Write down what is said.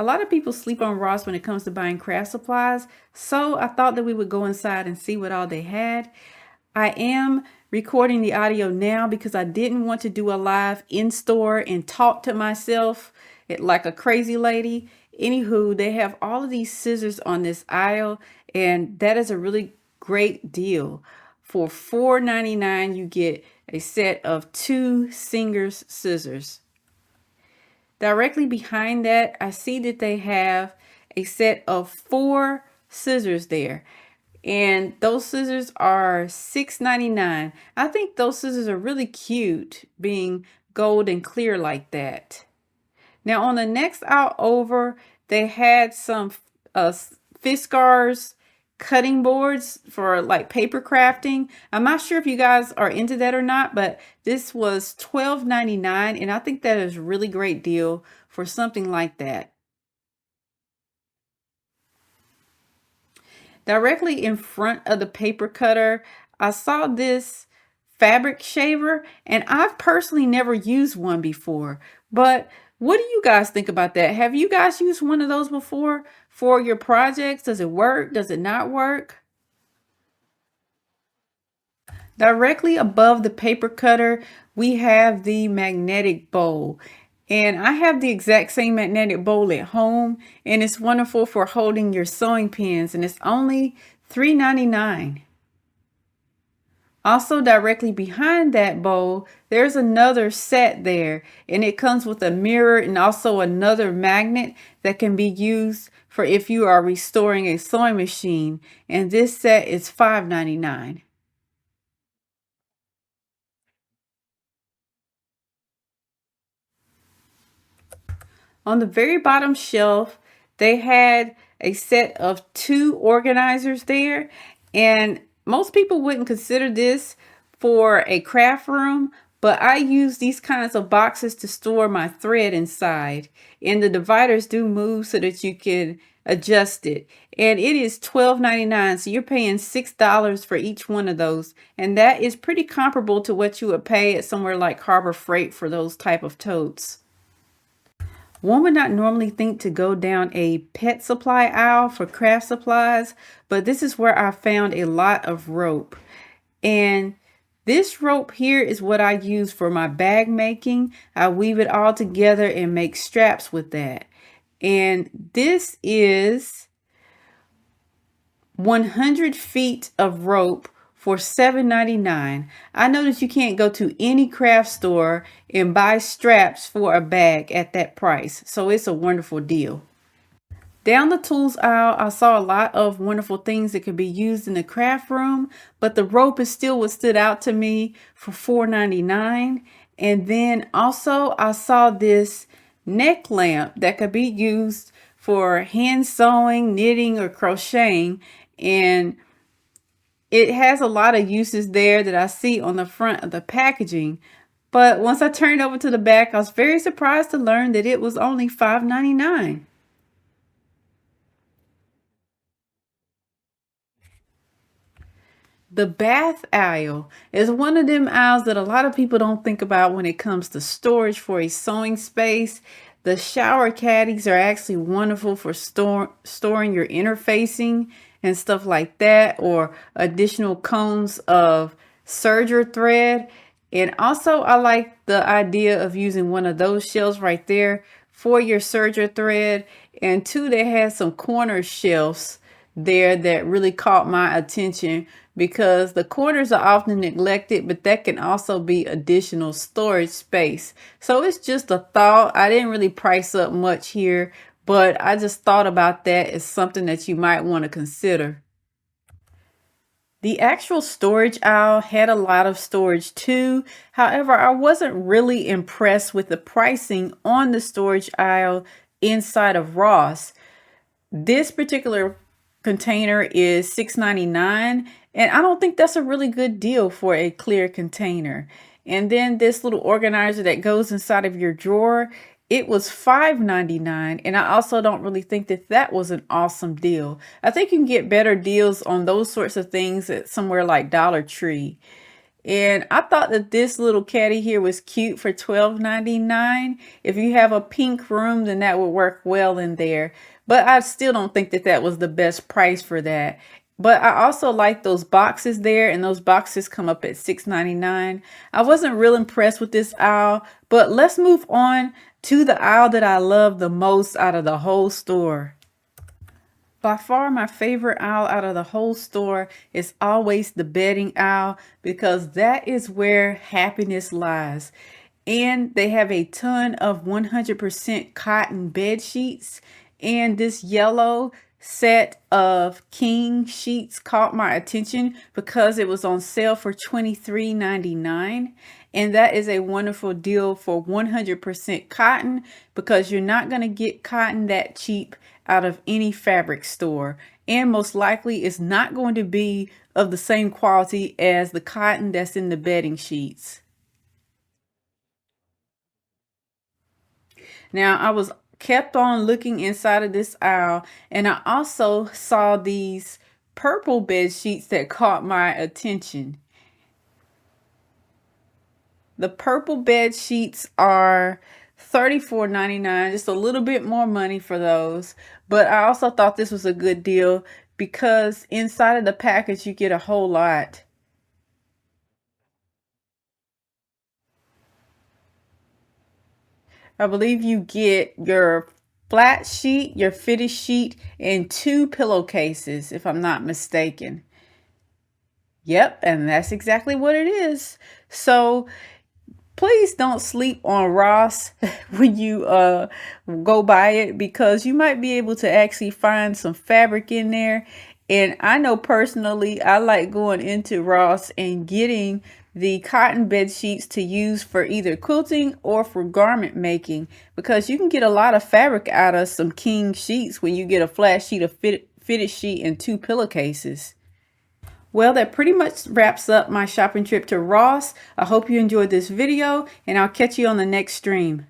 A lot of people sleep on Ross when it comes to buying craft supplies, so I thought that we would go inside and see what all they had. I am recording the audio now because I didn't want to do a live in store and talk to myself like a crazy lady. Anywho, they have all of these scissors on this aisle, and that is a really great deal. For $4.99, you get a set of 2 Singer's scissors. Directly behind that, I see that they have a set of 4 scissors there. And those scissors are $6.99. I think those scissors are really cute, being gold and clear like that. Now on the next aisle over, they had some Fiskars cutting boards for like paper crafting. I'm not sure if you guys are into that or not, but this was $12.99, and I think that is a really great deal for something like that. Directly in front of the paper cutter, I saw this fabric shaver, and I've personally never used one before. But what do you guys think about that? Have you guys used one of those before for your projects? Does it work? Does it not work? Directly above the paper cutter, we have the magnetic bowl. And I have the exact same magnetic bowl at home, and it's wonderful for holding your sewing pins, and it's only $3.99. Also, directly behind that bowl, there's another set there, and it comes with a mirror and also another magnet that can be used for if you are restoring a sewing machine. And this set is $5.99. On the very bottom shelf, they had a set of 2 organizers there, and most people wouldn't consider this for a craft room, but I use these kinds of boxes to store my thread inside, and the dividers do move so that you can adjust it. And it is $12.99, so you're paying $6 for each one of those, and that is pretty comparable to what you would pay at somewhere like Harbor Freight for those type of totes. One would not normally think to go down a pet supply aisle for craft supplies, but this is where I found a lot of rope. And this rope here is what I use for my bag making. I weave it all together and make straps with that. And this is 100 feet of rope for $7.99. I know that you can't go to any craft store and buy straps for a bag at that price, so it's a wonderful deal. Down the tools aisle, I saw a lot of wonderful things that could be used in the craft room, but the rope is still what stood out to me for $4.99. And then also I saw this neck lamp that could be used for hand sewing, knitting, or crocheting, and it has a lot of uses there that I see on the front of the packaging. But once I turned over to the back, I was very surprised to learn that it was only $5.99. The bath aisle is one of them aisles that a lot of people don't think about when it comes to storage for a sewing space. The shower caddies are actually wonderful for storing your interfacing and stuff like that, or additional cones of serger thread. And also I like the idea of using one of those shelves right there for your serger thread. And 2, they had some corner shelves there that really caught my attention because the corners are often neglected, but that can also be additional storage space. So it's just a thought. I didn't really price up much here, but I just thought about that as something that you might want to consider. The actual storage aisle had a lot of storage too. However, I wasn't really impressed with the pricing on the storage aisle inside of Ross. This particular container is $6.99, and I don't think that's a really good deal for a clear container. And then this little organizer that goes inside of your drawer, it was $5.99, and I also don't really think that that was an awesome deal. I think you can get better deals on those sorts of things at somewhere like Dollar Tree. And I thought that this little caddy here was cute for $12.99. If you have a pink room, then that would work well in there. But I still don't think that that was the best price for that. But I also like those boxes there, and those boxes come up at $6.99. I wasn't real impressed with this aisle, but let's move on to the aisle that I love the most out of the whole store. By far, my favorite aisle out of the whole store is always the bedding aisle because that is where happiness lies. And they have a ton of 100% cotton bed sheets. And this yellow set of king sheets caught my attention because it was on sale for $23.99. And that is a wonderful deal for 100% cotton because you're not going to get cotton that cheap out of any fabric store. And most likely it's not going to be of the same quality as the cotton that's in the bedding sheets. Now, I was kept on looking inside of this aisle, and I also saw these purple bed sheets that caught my attention. The purple bed sheets are $34.99, just a little bit more money for those. But I also thought this was a good deal because inside of the package you get a whole lot. I believe you get your flat sheet, your fitted sheet, and 2 pillowcases, if I'm not mistaken. Yep, and that's exactly what it is. So please don't sleep on Ross when you go buy it because you might be able to actually find some fabric in there. And I know personally, I like going into Ross and getting the cotton bed sheets to use for either quilting or for garment making because you can get a lot of fabric out of some king sheets when you get a flat sheet, of fitted sheet, and 2 pillowcases. Well, that pretty much wraps up my shopping trip to Ross. I hope you enjoyed this video, and I'll catch you on the next stream.